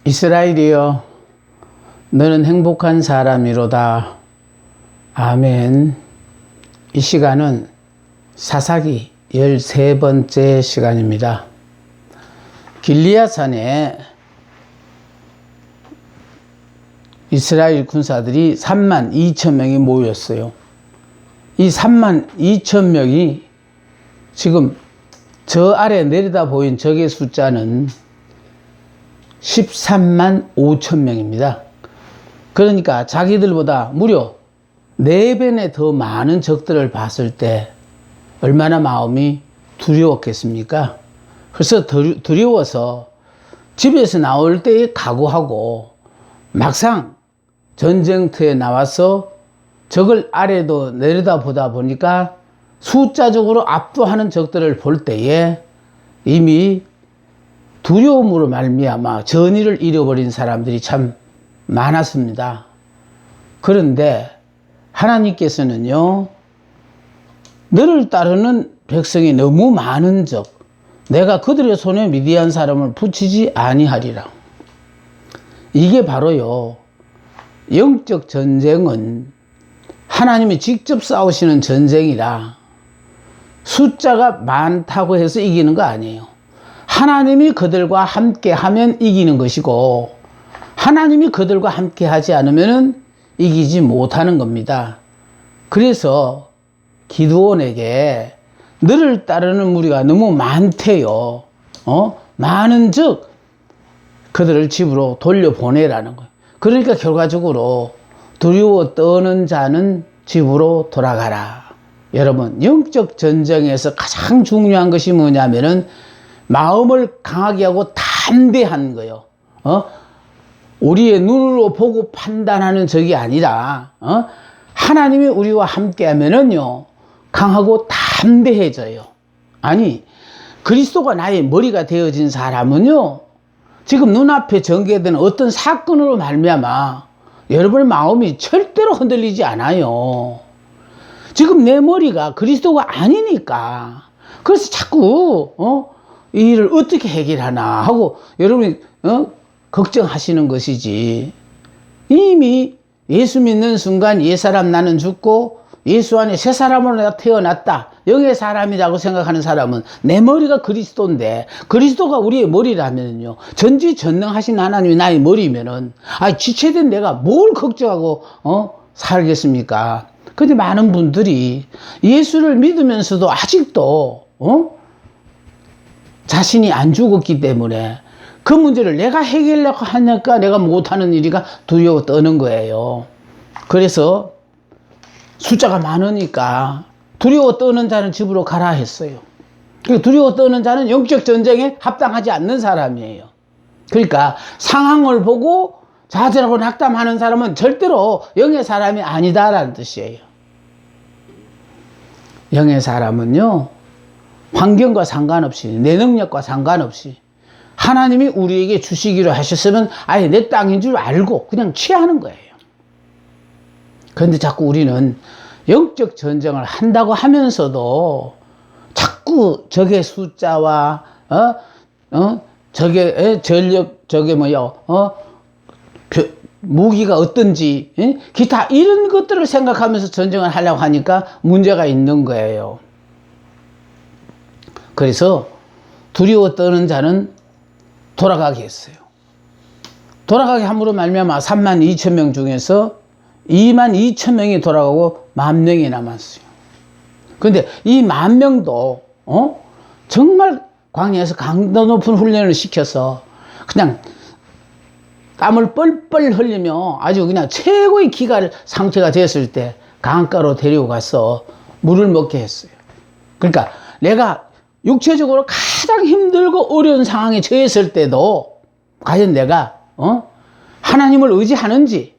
이스라엘이여, 너는 행복한 사람이로다. 아멘. 이 시간은 사사기 13번째 시간입니다. 길리앗산에 이스라엘 군사들이 32,000명이 모였어요. 이 32,000명이 지금 저 아래 내려다 보인 적의 숫자는 135,000명입니다. 그러니까 자기들보다 무려 4배나 더 많은 적들을 봤을 때 얼마나 마음이 두려웠겠습니까? 그래서 두려워서 집에서 나올 때 각오하고 막상 전쟁터에 나와서 적을 아래도 내려다보다 보니까 숫자적으로 압도하는 적들을 볼 때에 이미 두려움으로 말미암아 전의를 잃어버린 사람들이 참 많았습니다. 그런데 하나님께서는요, 너를 따르는 백성이 너무 많은 적 내가 그들의 손에 미디안 사람을 붙이지 아니하리라. 이게 바로요, 영적 전쟁은 하나님이 직접 싸우시는 전쟁이라 숫자가 많다고 해서 이기는 거 아니에요. 하나님이 그들과 함께 하면 이기는 것이고, 하나님이 그들과 함께 하지 않으면 이기지 못하는 겁니다. 그래서 기드온에게 너를 따르는 무리가 너무 많대요. 많은 즉 그들을 집으로 돌려보내라는 거예요. 그러니까 결과적으로 두려워 떠는 자는 집으로 돌아가라. 여러분, 영적 전쟁에서 가장 중요한 것이 뭐냐면은 마음을 강하게 하고 담대한 거예요. 우리의 눈으로 보고 판단하는 적이 아니라 하나님이 우리와 함께 하면은요, 강하고 담대해져요. 아니, 그리스도가 나의 머리가 되어진 사람은요, 지금 눈앞에 전개되는 어떤 사건으로 말미암아 여러분의 마음이 절대로 흔들리지 않아요. 지금 내 머리가 그리스도가 아니니까. 그래서 자꾸 이 일을 어떻게 해결하나 하고 여러분이 걱정하시는 것이지. 이미 예수 믿는 순간 옛사람 나는 죽고 예수 안에 새 사람으로 내가 태어났다, 영의 사람이라고 생각하는 사람은 내 머리가 그리스도인데, 그리스도가 우리의 머리라면요, 전지전능하신 하나님이 나의 머리면은 지체된 내가 뭘 걱정하고 살겠습니까? 근데 많은 분들이 예수를 믿으면서도 아직도 자신이 안 죽었기 때문에 그 문제를 내가 해결하려고 하니까 내가 못하는 일이가 두려워 떠는 거예요. 그래서 숫자가 많으니까 두려워 떠는 자는 집으로 가라 했어요. 두려워 떠는 자는 영적 전쟁에 합당하지 않는 사람이에요. 그러니까 상황을 보고 좌절하고 낙담하는 사람은 절대로 영의 사람이 아니다라는 뜻이에요. 영의 사람은요, 환경과 상관없이, 내 능력과 상관없이 하나님이 우리에게 주시기로 하셨으면 아예 내 땅인 줄 알고 그냥 취하는 거예요. 그런데 자꾸 우리는 영적 전쟁을 한다고 하면서도 자꾸 적의 숫자와 적의 전력, 무기가 어떤지, 기타 이런 것들을 생각하면서 전쟁을 하려고 하니까 문제가 있는 거예요. 그래서 두려워 떠는 자는 돌아가게 했어요. 돌아가게 함으로 말미암아 32,000명 중에서 22,000명이 돌아가고 10,000명이 남았어요. 그런데 이 10,000명도 정말 광야에서 강도 높은 훈련을 시켜서 그냥 땀을 뻘뻘 흘리며 아주 그냥 최고의 기갈 상태가 됐을 때 강가로 데려가서 물을 먹게 했어요. 그러니까 내가 육체적으로 가장 힘들고 어려운 상황에 처했을 때도 과연 내가 하나님을 의지하는지,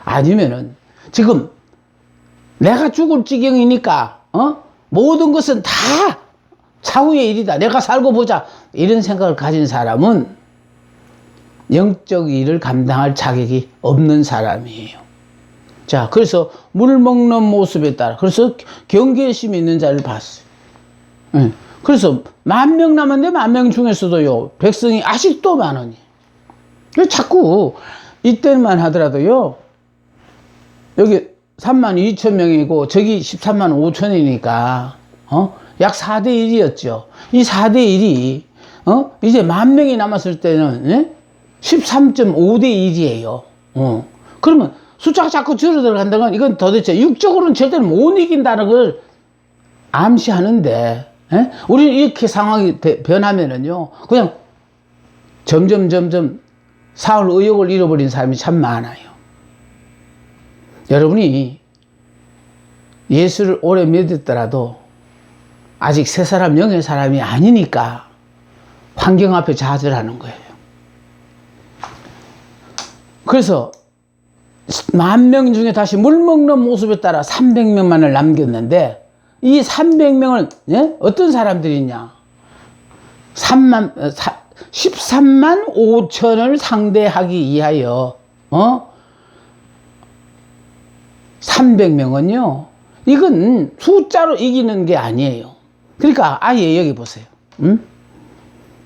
아니면은 지금 내가 죽을 지경이니까 모든 것은 다 차후의 일이다, 내가 살고 보자, 이런 생각을 가진 사람은 영적 일을 감당할 자격이 없는 사람이에요. 자, 그래서 물 먹는 모습에 따라, 그래서 경계심이 있는 자를 봤어요. 그래서 10,000명 남았는데 10,000명 중에서도요, 백성이 아직도 많으니. 자꾸 이때만 하더라도요, 여기 32,000명이고 저기 13만 5천이니까 약 4대 1이었죠. 이 4대 1이 이제 10,000명이 남았을 때는 13.5대 1이에요. 그러면 숫자가 자꾸 줄어들어간다는 건 이건 도대체 육적으로는 절대로 못 이긴다는 걸 암시하는데, 우리는 이렇게 상황이 변하면은요, 그냥 점점 사울 의욕을 잃어버린 사람이 참 많아요. 여러분이 예수를 오래 믿었더라도 아직 새 사람, 영의 사람이 아니니까 환경 앞에 좌절하는 거예요. 그래서 10,000명 중에 다시 물 먹는 모습에 따라 300명만을 남겼는데, 이 300명은 어떤 사람들이냐? 13만 5천을 상대하기 위하여 300명은요, 이건 숫자로 이기는 게 아니에요. 그러니까 아예 여기 보세요.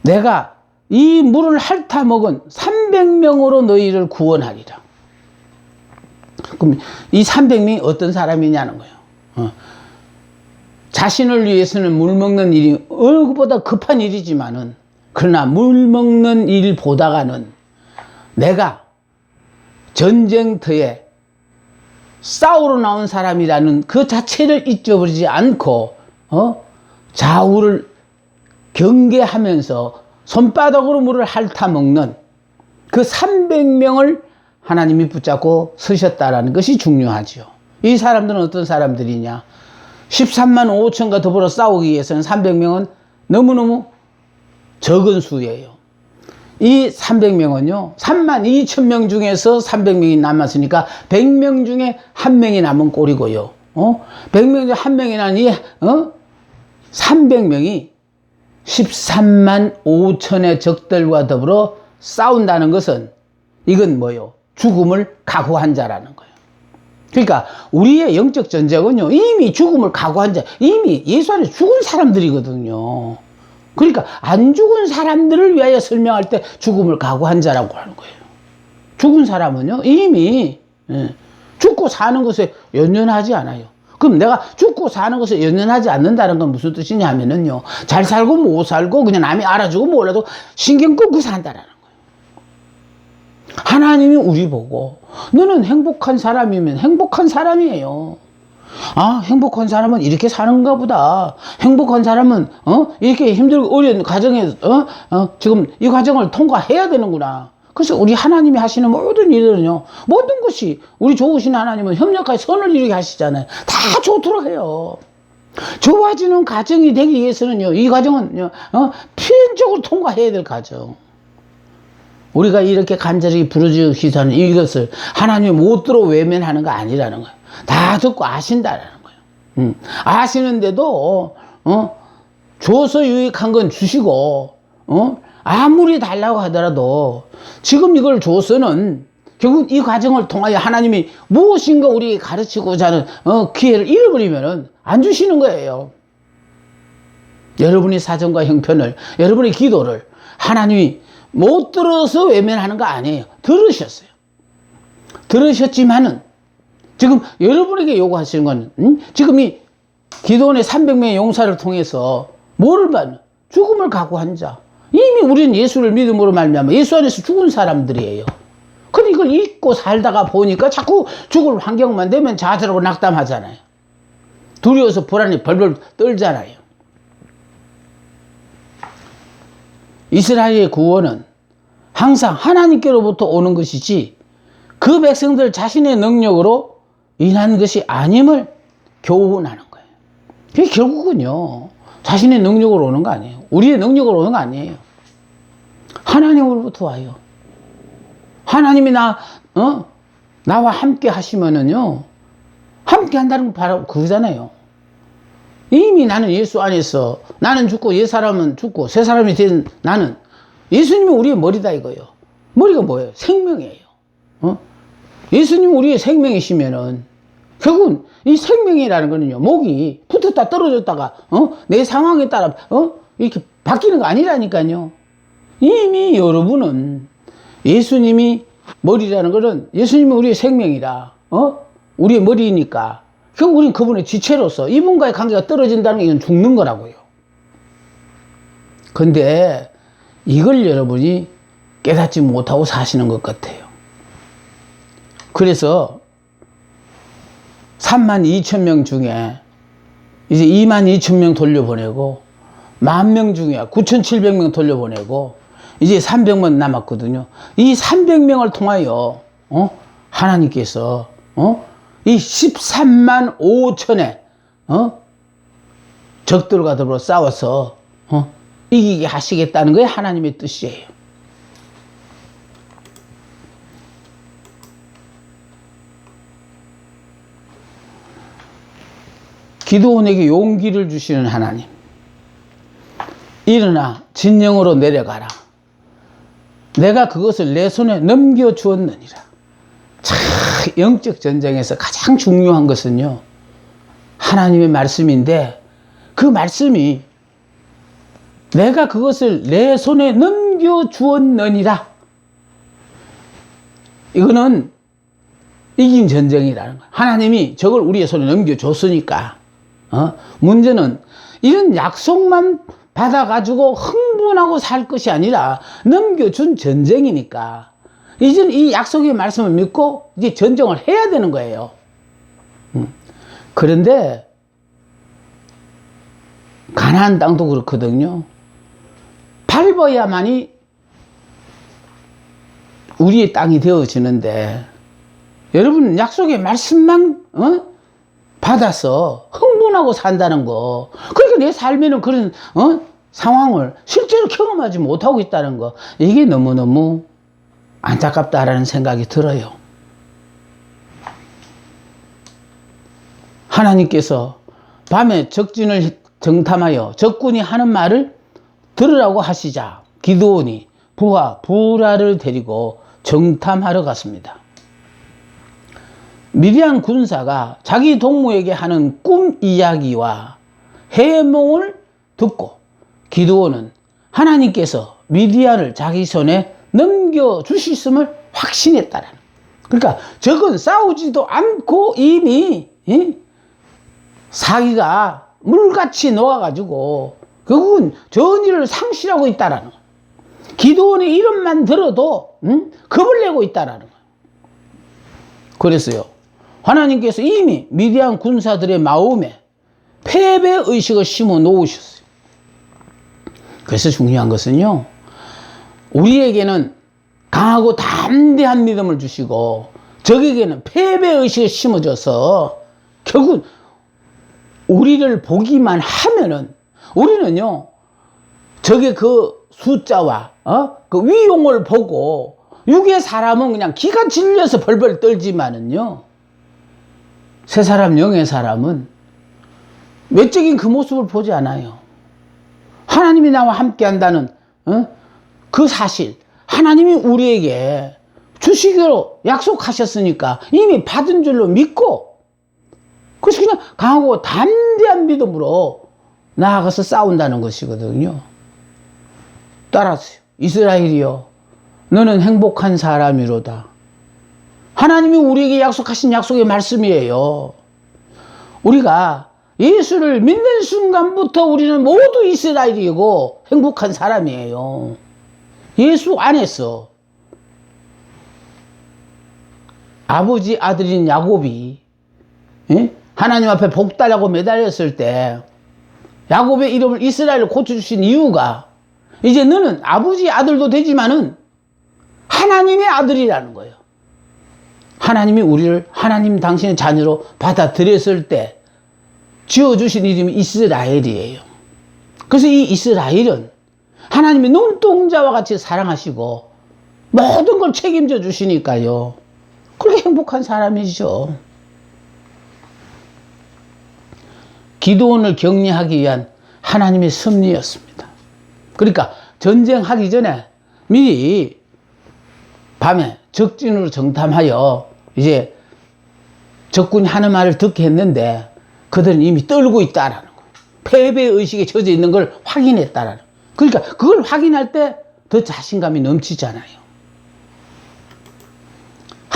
내가 이 물을 핥아 먹은 300명으로 너희를 구원하리라. 그럼 이 300명이 어떤 사람이냐는 거예요. 자신을 위해서는 물 먹는 일이 어느 것보다 급한 일이지만은, 그러나 물 먹는 일 보다가는 내가 전쟁터에 싸우러 나온 사람이라는 그 자체를 잊어버리지 않고 좌우를 경계하면서 손바닥으로 물을 핥아 먹는 그 300명을 하나님이 붙잡고 서셨다라는 것이 중요하죠. 이 사람들은 어떤 사람들이냐? 13만 5천과 더불어 싸우기 위해서는 300명은 너무너무 적은 수예요. 이 300명은요, 32,000명 중에서 300명이 남았으니까 100명 중에 1명이 남은 꼴이고요. 100명 중에 1명이 난 이 300명이 13만 5천의 적들과 더불어 싸운다는 것은, 이건 뭐요? 죽음을 각오한 자라는 거예요. 그러니까 우리의 영적 전쟁은요, 이미 죽음을 각오한 자, 이미 예수 안에 죽은 사람들이거든요. 그러니까 안 죽은 사람들을 위하여 설명할 때 죽음을 각오한 자라고 하는 거예요. 죽은 사람은요, 이미 죽고 사는 것에 연연하지 않아요. 그럼 내가 죽고 사는 것에 연연하지 않는다는 건 무슨 뜻이냐 하면은요, 잘 살고 못 살고 그냥 남이 알아주고 몰라도 신경 끄고 산다라는 거예요. 하나님이 우리 보고 너는 행복한 사람이면 행복한 사람이에요. 아, 행복한 사람은 이렇게 사는가 보다. 행복한 사람은 이렇게 힘들고 어려운 과정에 지금 이 과정을 통과해야 되는구나. 그래서 우리 하나님이 하시는 모든 일은요, 모든 것이 우리 좋으신 하나님은 협력하여 선을 이루게 하시잖아요. 다 좋도록 해요. 좋아지는 과정이 되기 위해서는요, 이 과정은요, 필연적으로 통과해야 될 과정. 우리가 이렇게 간절히 부르짖기 전에 이것을 하나님이 못 들어 외면하는 거 아니라는 거예요. 다 듣고 아신다라는 거예요. 아시는데도 줘서 유익한 건 주시고 아무리 달라고 하더라도 지금 이걸 줘서는 결국 이 과정을 통하여 하나님이 무엇인가 우리에게 가르치고자 하는 기회를 잃어버리면 안 주시는 거예요. 여러분의 사정과 형편을, 여러분의 기도를 하나님이 못 들어서 외면하는 거 아니에요. 들으셨어요. 들으셨지만은 지금 여러분에게 요구하시는 건 지금 이 기도원의 300명의 용사를 통해서 뭐를 받는? 죽음을 각오한 자. 이미 우리는 예수를 믿음으로 말미암아 예수 안에서 죽은 사람들이에요. 근데 이걸 잊고 살다가 보니까 자꾸 죽을 환경만 되면 좌절하고 낙담하잖아요. 두려워서 불안이 벌벌 떨잖아요. 이스라엘의 구원은 항상 하나님께로부터 오는 것이지 그 백성들 자신의 능력으로 인한 것이 아님을 교훈하는 거예요. 그게 결국은요, 자신의 능력으로 오는 거 아니에요. 우리의 능력으로 오는 거 아니에요. 하나님으로부터 와요. 하나님이 나와 함께 하시면은요, 함께 한다는 건 바로 그거잖아요. 이미 나는 예수 안에서, 나는 죽고 옛 사람은 죽고 새 사람이 된 나는, 예수님이 우리의 머리다 이거예요. 머리가 뭐예요? 생명이에요. 예수님이 우리의 생명이시면은 결국은 이 생명이라는 거는요, 목이 붙었다 떨어졌다가 내 상황에 따라 이렇게 바뀌는 거 아니라니까요. 이미 여러분은 예수님이 머리라는 것은 예수님이 우리의 생명이라, 우리의 머리니까. 결국 우리는 그분의 지체로서 이분과의 관계가 떨어진다는 게 이건 죽는 거라고요. 근데 이걸 여러분이 깨닫지 못하고 사시는 것 같아요. 그래서 32,000명 중에 이제 22,000명 돌려보내고 10,000명 중에 9,700명 돌려보내고 이제 300명 남았거든요. 이 300명을 통하여 하나님께서 이 13만 5천의 적들과 더불어 싸워서 이기게 하시겠다는 게 하나님의 뜻이에요. 기드온에게 용기를 주시는 하나님. 일어나 진영으로 내려가라. 내가 그것을 내 손에 넘겨주었느니라. 참 영적 전쟁에서 가장 중요한 것은요, 하나님의 말씀인데 그 말씀이 내가 그것을 내 손에 넘겨주었느니라. 이거는 이긴 전쟁이라는 거예요. 하나님이 저걸 우리의 손에 넘겨줬으니까. 문제는 이런 약속만 받아가지고 흥분하고 살 것이 아니라 넘겨준 전쟁이니까 이제는 이 약속의 말씀을 믿고 이제 전쟁을 해야 되는 거예요. 그런데 가나안 땅도 그렇거든요. 밟아야만이 우리의 땅이 되어지는데 여러분 약속의 말씀만 받아서 흥분하고 산다는 거, 그러니까 내 삶에는 그런 상황을 실제로 경험하지 못하고 있다는 거, 이게 너무너무 안타깝다라는 생각이 들어요. 하나님께서 밤에 적진을 정탐하여 적군이 하는 말을 들으라고 하시자 기드온이 부하 부라를 데리고 정탐하러 갔습니다. 미디안 군사가 자기 동무에게 하는 꿈 이야기와 해몽을 듣고 기드온은 하나님께서 미디안을 자기 손에 넘겨주셨음을 확신했다라는. 그러니까 적은 싸우지도 않고 이미 사기가 물같이 녹아가지고 결국은 전의를 상실하고 있다라는 거예요. 기드온의 이름만 들어도 겁을 내고 있다라는 거예요. 그래서요, 하나님께서 이미 미디안 군사들의 마음에 패배의식을 심어 놓으셨어요. 그래서 중요한 것은요, 우리에게는 강하고 담대한 믿음을 주시고 적에게는 패배의식을 심어줘서 결국 우리를 보기만 하면은 우리는요, 적의 그 숫자와 그 위용을 보고 육의 사람은 그냥 기가 질려서 벌벌 떨지만은요, 새 사람 영의 사람은 외적인 그 모습을 보지 않아요. 하나님이 나와 함께 한다는 그 사실, 하나님이 우리에게 주시기로 약속하셨으니까 이미 받은 줄로 믿고, 그래서 그냥 강하고 담대한 믿음으로 나아가서 싸운다는 것이거든요. 따라서 이스라엘이여, 너는 행복한 사람이로다. 하나님이 우리에게 약속하신 약속의 말씀이에요. 우리가 예수를 믿는 순간부터 우리는 모두 이스라엘이고 행복한 사람이에요. 예수 안에서 아버지 아들인 야곱이 하나님 앞에 복달라고 매달렸을 때 야곱의 이름을 이스라엘로 고쳐주신 이유가, 이제 너는 아버지 아들도 되지만은 하나님의 아들이라는 거예요. 하나님이 우리를 하나님 당신의 자녀로 받아들였을 때 지어주신 이름이 이스라엘이에요. 그래서 이 이스라엘은 하나님의 눈동자와 같이 사랑하시고 모든 걸 책임져 주시니까요, 그렇게 행복한 사람이죠. 기드온을 격려하기 위한 하나님의 섭리였습니다. 그러니까 전쟁하기 전에 미리 밤에 적진으로 정탐하여 이제 적군이 하는 말을 듣게 했는데 그들은 이미 떨고 있다라는 거예요. 패배의식에 젖어 있는 걸 확인했다라는 거예요. 그러니까 그걸 확인할 때 더 자신감이 넘치잖아요.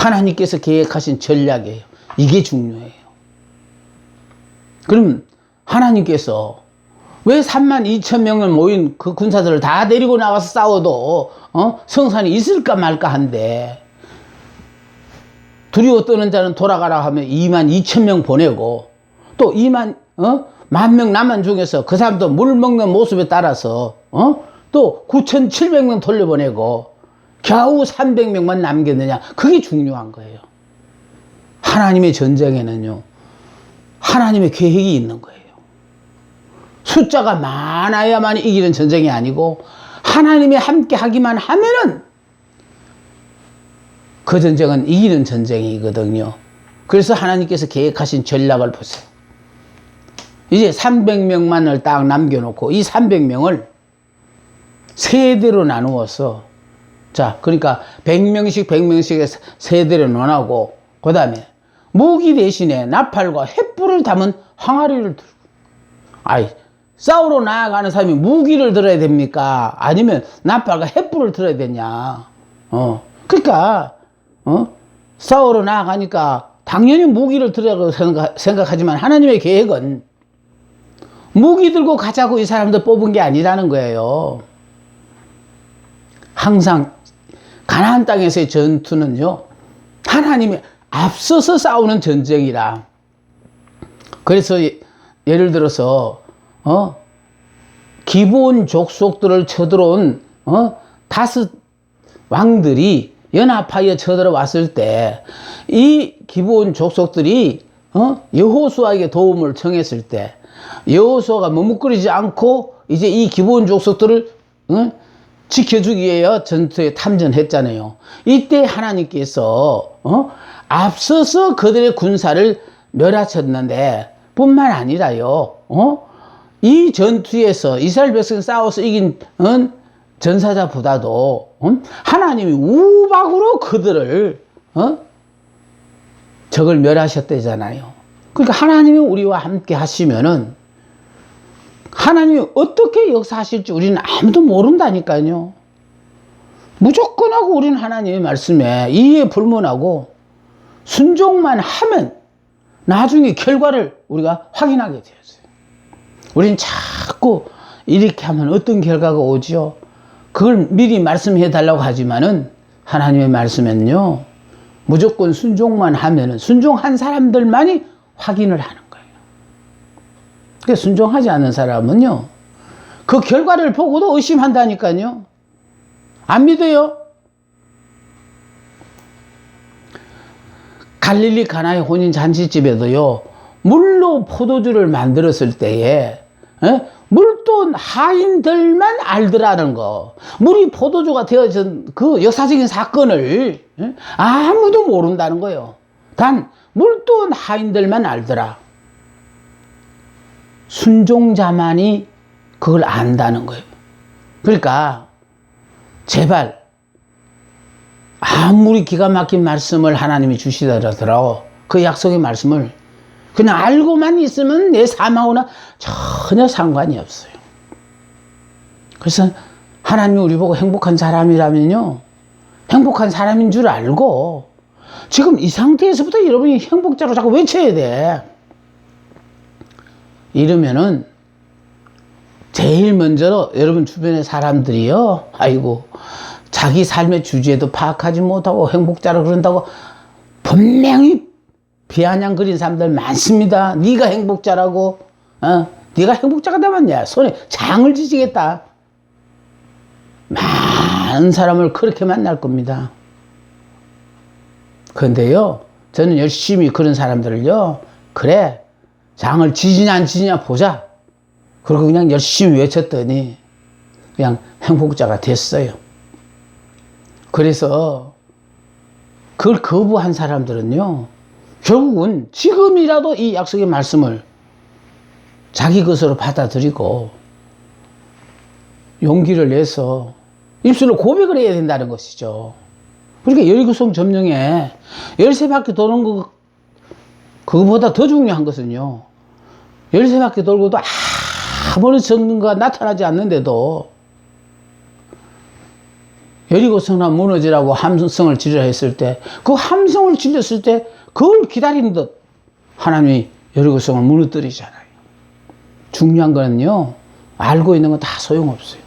하나님께서 계획하신 전략이에요. 이게 중요해요. 그럼 하나님께서 왜 32,000명을 모인 그 군사들을 다 데리고 나가서 싸워도 성산이 있을까 말까 한데, 두려워 떠는 자는 돌아가라 하면 22,000명 보내고, 또 10,000명 남은 중에서 그 사람도 물 먹는 모습에 따라서 또 9,700명 돌려보내고 겨우 300명만 남겼느냐. 그게 중요한 거예요. 하나님의 전쟁에는요, 하나님의 계획이 있는 거예요. 숫자가 많아야만 이기는 전쟁이 아니고 하나님이 함께 하기만 하면은 그 전쟁은 이기는 전쟁이거든요. 그래서 하나님께서 계획하신 전략을 보세요. 이제 300명만을 딱 남겨놓고 이 300명을 세대로 나누어서, 자, 그러니까 100명씩 100명씩의 세대로 나누고, 그 다음에 무기 대신에 나팔과 횃불을 담은 항아리를 들고, 아이, 싸우러 나아가는 사람이 무기를 들어야 됩니까? 아니면 나팔과 횃불을 들어야 되냐? 그러니까 싸우러 나아가니까 당연히 무기를 들으라고 생각하지만 하나님의 계획은 무기 들고 가자고 이 사람들 뽑은 게 아니라는 거예요. 항상 가나안 땅에서의 전투는요, 하나님이 앞서서 싸우는 전쟁이라. 그래서 예를 들어서 기브온 족속들을 쳐들어온 5 왕들이 연합하여 쳐들어왔을 때, 이 기브온 족속들이 여호수아에게 도움을 청했을 때, 여호수아가 머뭇거리지 않고 이제 이 기브온 족속들을 지켜주기 위해 전투에 탐전했잖아요. 이때 하나님께서 앞서서 그들의 군사를 멸하쳤는데, 뿐만 아니라요, 이 전투에서 이스라엘 백성이 싸워서 이긴 전사자보다도 하나님이 우박으로 그들을 적을 멸하셨대잖아요. 그러니까 하나님이 우리와 함께 하시면은 하나님이 어떻게 역사하실지 우리는 아무도 모른다니까요. 무조건 하고 우리는 하나님의 말씀에 이해 불문하고 순종만 하면 나중에 결과를 우리가 확인하게 되었어요. 우리는 자꾸 이렇게 하면 어떤 결과가 오죠? 그걸 미리 말씀해 달라고 하지만은 하나님의 말씀은요, 무조건 순종만 하면은 순종한 사람들만이 확인을 하는 거예요. 그러니까 순종하지 않는 사람은요, 그 결과를 보고도 의심한다니까요. 안 믿어요? 갈릴리 가나의 혼인 잔치집에도요, 물로 포도주를 만들었을 때에 물돈 하인들만 알더라는 거, 물이 포도주가 되어진 그 역사적인 사건을 아무도 모른다는 거예요. 단 물돈 하인들만 알더라. 순종자만이 그걸 안다는 거예요. 그러니까 제발 아무리 기가 막힌 말씀을 하나님이 주시더라도 그 약속의 말씀을 그냥 알고만 있으면 내 삶하고는 전혀 상관이 없어요. 그래서 하나님이 우리 보고 행복한 사람이라면요, 행복한 사람인 줄 알고 지금 이 상태에서부터 여러분이 행복자로 자꾸 외쳐야 돼. 이러면은 제일 먼저 여러분 주변의 사람들이요, 아이고 자기 삶의 주제도 파악하지 못하고 행복자로 그런다고 분명히 비아냥거린 사람들 많습니다. 네가 행복자라고, 네가 행복자가 되면 야 손에 장을 지지겠다. 많은 사람을 그렇게 만날 겁니다. 그런데요, 저는 열심히 그런 사람들을요, 그래 장을 지지냐 안 지지냐 보자, 그리고 그냥 열심히 외쳤더니 그냥 행복자가 됐어요. 그래서 그걸 거부한 사람들은요, 결국은 지금이라도 이 약속의 말씀을 자기 것으로 받아들이고 용기를 내서 입술로 고백을 해야 된다는 것이죠. 그러니까 여리고성 점령에 13바퀴 도는 거, 그거보다 더 중요한 것은요, 13바퀴 돌고도 아무런 성능가 나타나지 않는데도 여리고성이 무너지라고 함성을 지르라 했을 때, 그 함성을 질렀을 때 그걸 기다리는 듯 하나님이 여리고성을 무너뜨리잖아요. 중요한 거는요, 알고 있는 건 다 소용없어요.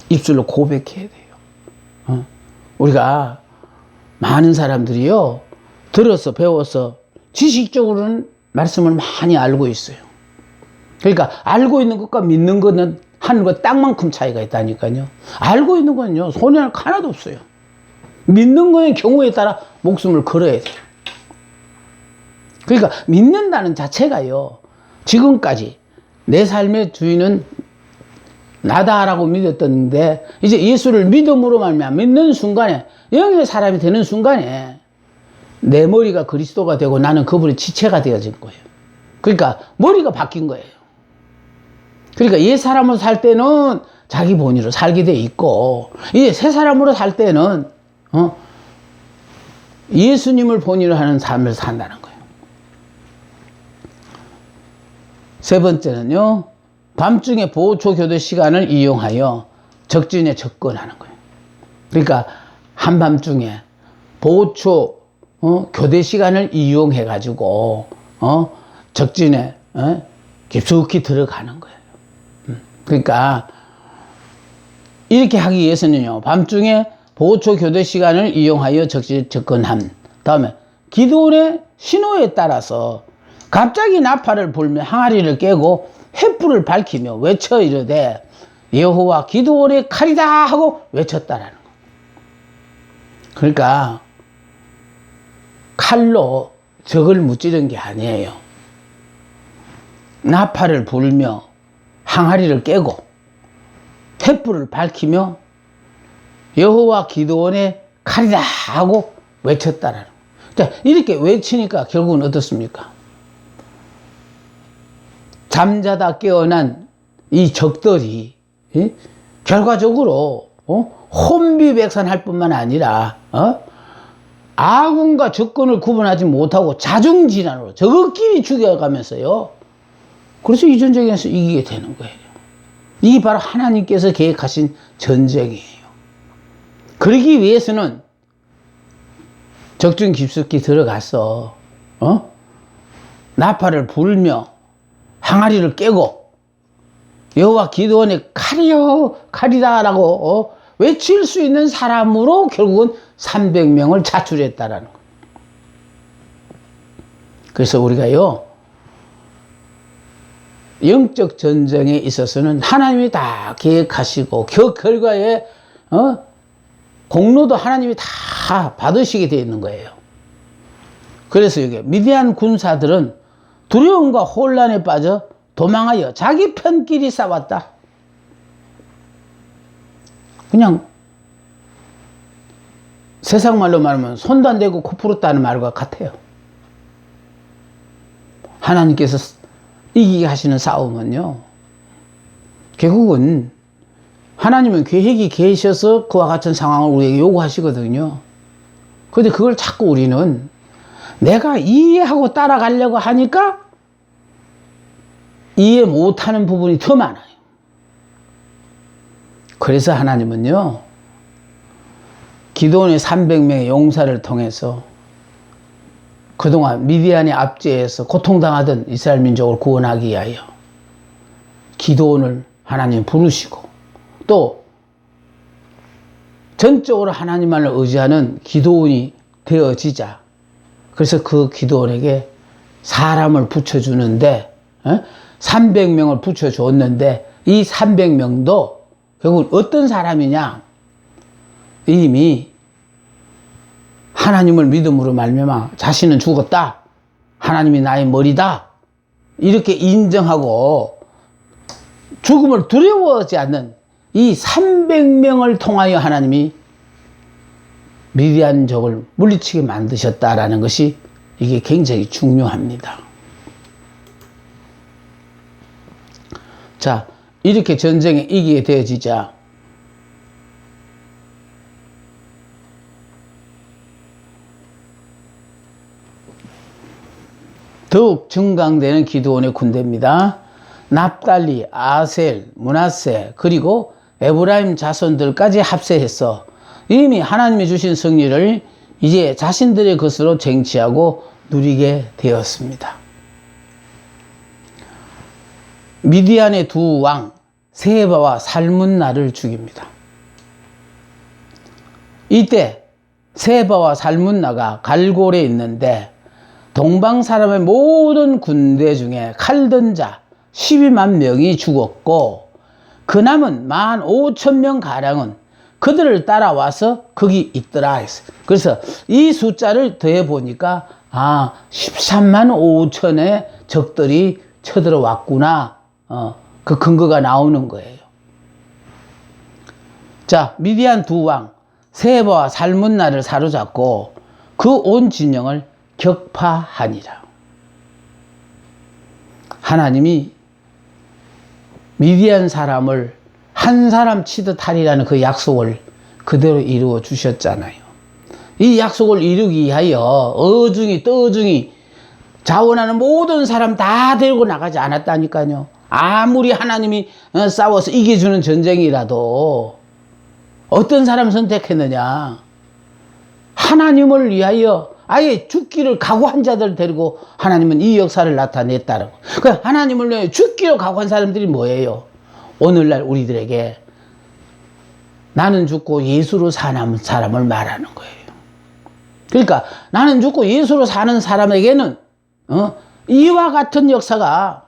입술로 고백해야 돼요. 우리가 많은 사람들이요, 들어서 배워서 지식적으로는 말씀을 많이 알고 있어요. 그러니까 알고 있는 것과 믿는 거는 하늘과 땅만큼 차이가 있다니까요. 알고 있는 거는요, 손해할 거 하나도 없어요. 믿는 거는 경우에 따라 목숨을 걸어야 돼요. 그러니까 믿는다는 자체가요, 지금까지 내 삶의 주인은 나다라고 믿었던데, 이제 예수를 믿음으로 말미암아 믿는 순간에, 영의 사람이 되는 순간에 내 머리가 그리스도가 되고 나는 그분의 지체가 되어진 거예요. 그러니까 머리가 바뀐 거예요. 그러니까 옛 사람으로 살 때는 자기 본의로 살게 돼 있고, 이제 새 사람으로 살 때는 예수님을 본의로 하는 삶을 산다는 거예요. 세 번째는요, 밤중에 보초 교대 시간을 이용하여 적진에 접근하는 거예요. 그러니까 한밤중에 보초 교대 시간을 이용해 가지고 적진에 깊숙이 들어가는 거예요. 그러니까 이렇게 하기 위해서는요, 밤중에 보초 교대 시간을 이용하여 적진에 접근함. 다음에 기도원의 신호에 따라서 갑자기 나팔을 불며 항아리를 깨고 횃불을 밝히며 외쳐 이르되 여호와 기도원의 칼이다 하고 외쳤다라는 거. 그러니까 칼로 적을 무찌른 게 아니에요. 나팔을 불며 항아리를 깨고 횃불을 밝히며 여호와 기도원의 칼이다 하고 외쳤다라는 거. 이렇게 외치니까 결국은 어떻습니까? 잠자다 깨어난 이 적들이 결과적으로 혼비백산할 뿐만 아니라 아군과 적군을 구분하지 못하고 자중질환으로 저것끼리 죽여가면서요, 그래서 이 전쟁에서 이기게 되는 거예요. 이게 바로 하나님께서 계획하신 전쟁이에요. 그러기 위해서는 적중 깊숙이 들어가서 나팔을 불며 항아리를 깨고 여호와 기도원의 칼이요 칼이다라고 외칠 수 있는 사람으로 결국은 300명을 자출했다라는 거예요. 그래서 우리가요, 영적 전쟁에 있어서는 하나님이 다 계획하시고 그 결과에 공로도 하나님이 다 받으시게 되어 있는 거예요. 그래서 이게 미디안 군사들은 두려움과 혼란에 빠져 도망하여 자기 편끼리 싸웠다. 그냥 세상 말로 말하면 손도 안 대고 코 풀었다는 말과 같아요. 하나님께서 이기게 하시는 싸움은요, 결국은 하나님은 계획이 계셔서 그와 같은 상황을 우리에게 요구하시거든요. 그런데 그걸 자꾸 우리는 내가 이해하고 따라가려고 하니까 이해 못하는 부분이 더 많아요. 그래서 하나님은요, 기도원의 300명의 용사를 통해서 그동안 미디안의 압제에서 고통당하던 이스라엘 민족을 구원하기 위하여 기도원을 하나님 부르시고, 또 전적으로 하나님만을 의지하는 기도원이 되어지자, 그래서 그 기도원에게 사람을 붙여주는데 300명을 붙여줬는데 이 300명도 결국 어떤 사람이냐, 이미 하나님을 믿음으로 말미암아 자신은 죽었다, 하나님이 나의 머리다, 이렇게 인정하고 죽음을 두려워하지 않는 이 300명을 통하여 하나님이 미디안족을 물리치게 만드셨다라는 것이 이게 굉장히 중요합니다. 자, 이렇게 전쟁에 이기게 되어지자 더욱 증강되는 기드온의 군대입니다. 납달리, 아셀, 므낫세, 그리고 에브라임 자손들까지 합세해서 이미 하나님이 주신 승리를 이제 자신들의 것으로 쟁취하고 누리게 되었습니다. 미디안의 두 왕 세바와 살문나를 죽입니다. 이때 세바와 살문나가 갈골에 있는데 동방 사람의 모든 군대 중에 칼든 자 12만 명이 죽었고 그 남은 15,000명 가량은 그들을 따라와서 거기 있더라 했어요. 그래서 이 숫자를 더해 보니까 13만 5천의 적들이 쳐들어왔구나. 그 근거가 나오는 거예요. 자, 미디안 두 왕 세바와 살문나를 사로잡고 그 온 진영을 격파하니라. 하나님이 미디안 사람을 한 사람 치듯 하리라는 그 약속을 그대로 이루어 주셨잖아요. 이 약속을 이루기 위하여 어중이 떠중이 자원하는 모든 사람 다 데리고 나가지 않았다니까요. 아무리 하나님이 싸워서 이겨주는 전쟁이라도 어떤 사람 선택했느냐? 하나님을 위하여 아예 죽기를 각오한 자들 데리고 하나님은 이 역사를 나타냈다라고. 그러니까 하나님을 위하여 죽기를 각오한 사람들이 뭐예요? 오늘날 우리들에게 나는 죽고 예수로 사는 사람을 말하는 거예요. 그러니까 나는 죽고 예수로 사는 사람에게는 이와 같은 역사가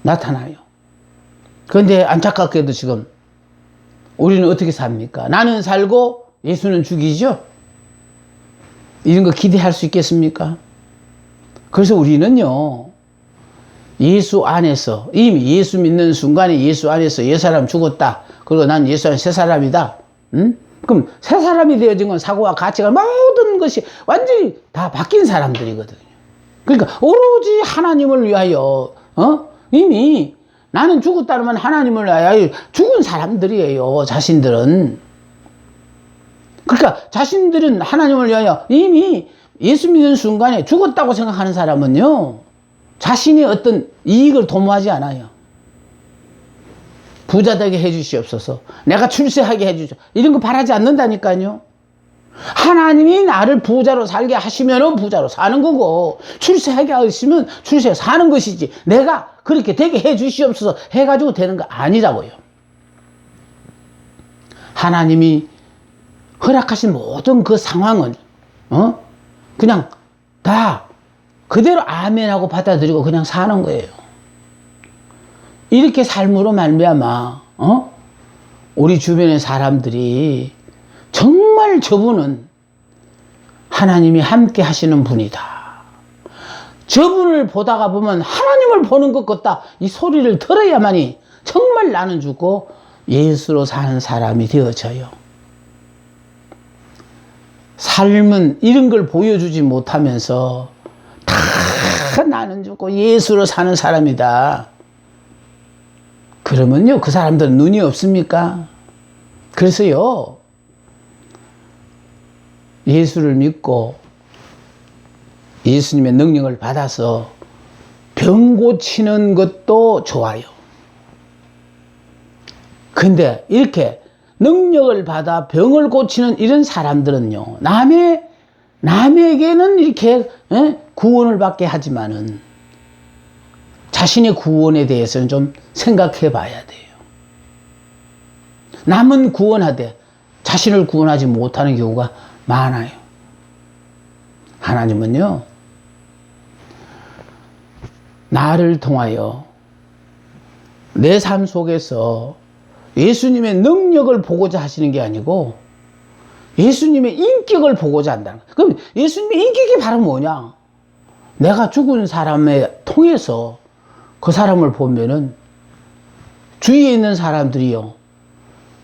나타나요. 그런데 안타깝게도 지금 우리는 어떻게 삽니까? 나는 살고 예수는 죽이죠? 이런 거 기대할 수 있겠습니까? 그래서 우리는요, 예수 안에서, 이미 예수 믿는 순간에 예수 안에서 옛 사람 죽었다. 그리고 난 예수 안에 새 사람이다. 그럼 새 사람이 되어진 건 사고와 가치가 모든 것이 완전히 다 바뀐 사람들이거든요. 그러니까 오로지 하나님을 위하여, 이미 나는 죽었다는 건 하나님을 위하여 죽은 사람들이에요. 자신들은. 그러니까 자신들은 하나님을 위하여 이미 예수 믿는 순간에 죽었다고 생각하는 사람은요, 자신이 어떤 이익을 도모하지 않아요. 부자 되게 해주시옵소서. 내가 출세하게 해주시옵소서. 이런 거 바라지 않는다니까요. 하나님이 나를 부자로 살게 하시면 부자로 사는 거고, 출세하게 하시면 출세 사는 것이지, 내가 그렇게 되게 해주시옵소서 해가지고 되는 거 아니라고요. 하나님이 허락하신 모든 그 상황은 그냥 다 그대로 아멘하고 받아들이고 그냥 사는 거예요. 이렇게 삶으로 말미암아 우리 주변의 사람들이 정말 저분은 하나님이 함께 하시는 분이다. 저분을 보다가 보면 하나님을 보는 것 같다. 이 소리를 들어야만이 정말 나는 죽고 예수로 사는 사람이 되어져요. 삶은 이런 걸 보여주지 못하면서 다 나는 죽고 예수로 사는 사람이다. 그러면요, 그 사람들은 눈이 없습니까? 그래서요, 예수를 믿고 예수님의 능력을 받아서 병 고치는 것도 좋아요. 근데 이렇게 능력을 받아 병을 고치는 이런 사람들은요, 남에게는 이렇게 구원을 받게 하지만은 자신의 구원에 대해서는 좀 생각해 봐야 돼요. 남은 구원하되 자신을 구원하지 못하는 경우가 많아요. 하나님은요, 나를 통하여 내 삶 속에서 예수님의 능력을 보고자 하시는 게 아니고 예수님의 인격을 보고자 한다는 거예요. 그럼 예수님의 인격이 바로 뭐냐? 내가 죽은 사람에 통해서 그 사람을 보면은 주위에 있는 사람들이요,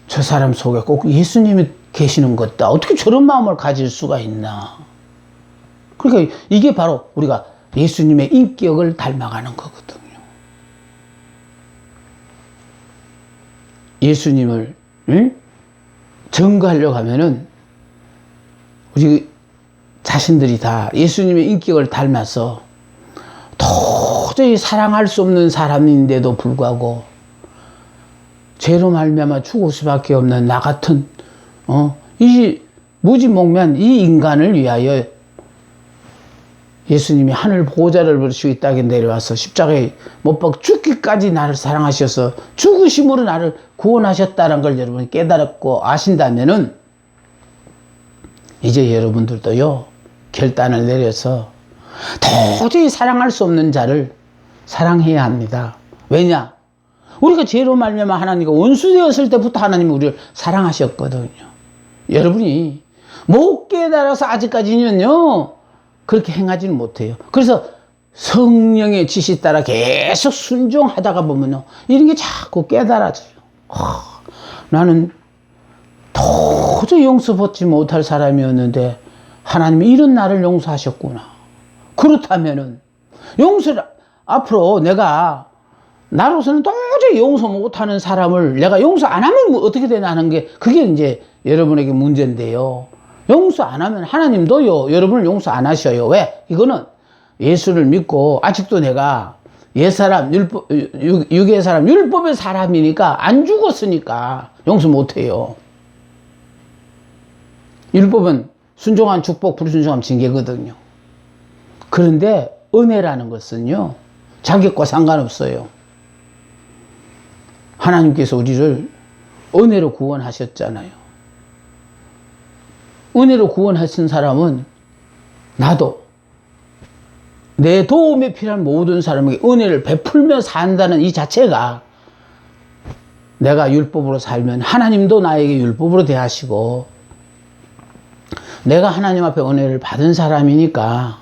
저 사람 속에 꼭 예수님이 계시는 것다. 어떻게 저런 마음을 가질 수가 있나? 그러니까 이게 바로 우리가 예수님의 인격을 닮아가는 거거든요. 예수님을 증거하려고 하면은 우리 자신들이 다 예수님의 인격을 닮아서 도저히 사랑할 수 없는 사람인데도 불구하고 죄로 말미암아 죽을 수밖에 없는 나 같은 이 무지몽면 이 인간을 위하여 예수님이 하늘 보호자를 부르시고 이 땅에 내려와서 십자가에 못 박혀 죽기까지 나를 사랑하셔서 죽으심으로 나를 구원하셨다는 걸 여러분이 깨달았고 아신다면은 이제 여러분들도요 결단을 내려서 도저히 사랑할 수 없는 자를 사랑해야 합니다. 왜냐? 우리가 죄로 말미암아 하나님과 원수되었을 때부터 하나님이 우리를 사랑하셨거든요. 여러분이 못 깨달아서 아직까지는요 그렇게 행하지는 못해요. 그래서 성령의 지시 따라 계속 순종하다가 보면요 이런 게 자꾸 깨달아져요. 나는 도저히 용서받지 못할 사람이었는데 하나님이 이런 나를 용서하셨구나. 그렇다면은 용서를 앞으로 내가 나로서는 도저히 용서 못하는 사람을 내가 용서 안 하면 어떻게 되나 하는 게 그게 이제 여러분에게 문제인데요. 용서 안 하면 하나님도요 여러분을 용서 안 하셔요. 왜? 이거는 예수를 믿고 아직도 내가 옛사람 육의 사람 율법의 사람이니까 안 죽었으니까 용서 못해요. 율법은 순종한 축복, 불순종한 징계거든요. 그런데 은혜라는 것은요 자격과 상관없어요. 하나님께서 우리를 은혜로 구원하셨잖아요. 은혜로 구원하신 사람은 나도 내 도움에 필요한 모든 사람에게 은혜를 베풀며 산다는 이 자체가 내가 율법으로 살면 하나님도 나에게 율법으로 대하시고 내가 하나님 앞에 은혜를 받은 사람이니까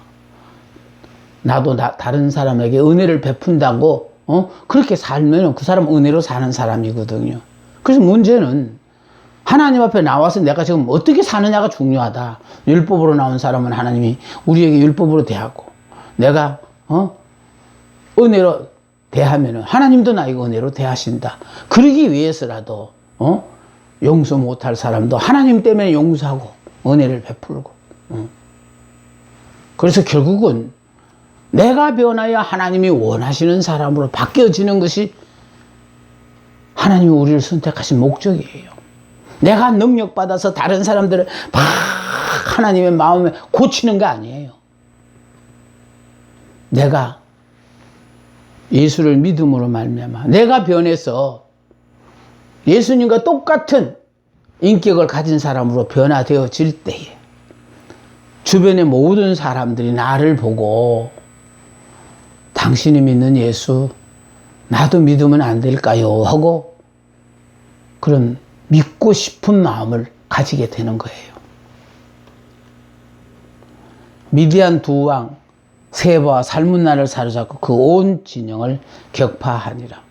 나도 다른 사람에게 은혜를 베푼다고 그렇게 살면 그 사람은 은혜로 사는 사람이거든요. 그래서 문제는 하나님 앞에 나와서 내가 지금 어떻게 사느냐가 중요하다. 율법으로 나온 사람은 하나님이 우리에게 율법으로 대하고 내가 은혜로 대하면 하나님도 나에게 은혜로 대하신다. 그러기 위해서라도 용서 못할 사람도 하나님 때문에 용서하고 은혜를 베풀고 그래서 결국은 내가 변하여 하나님이 원하시는 사람으로 바뀌어지는 것이 하나님이 우리를 선택하신 목적이에요. 내가 능력받아서 다른 사람들을 막 하나님의 마음에 고치는 게 아니에요. 내가 예수를 믿음으로 말미암아 내가 변해서 예수님과 똑같은 인격을 가진 사람으로 변화되어질 때에 주변의 모든 사람들이 나를 보고 당신이 믿는 예수 나도 믿으면 안 될까요? 하고 그런 믿고 싶은 마음을 가지게 되는 거예요. 미디안 두 왕 세바와 살문나를 사로잡고 그 온 진영을 격파하니라.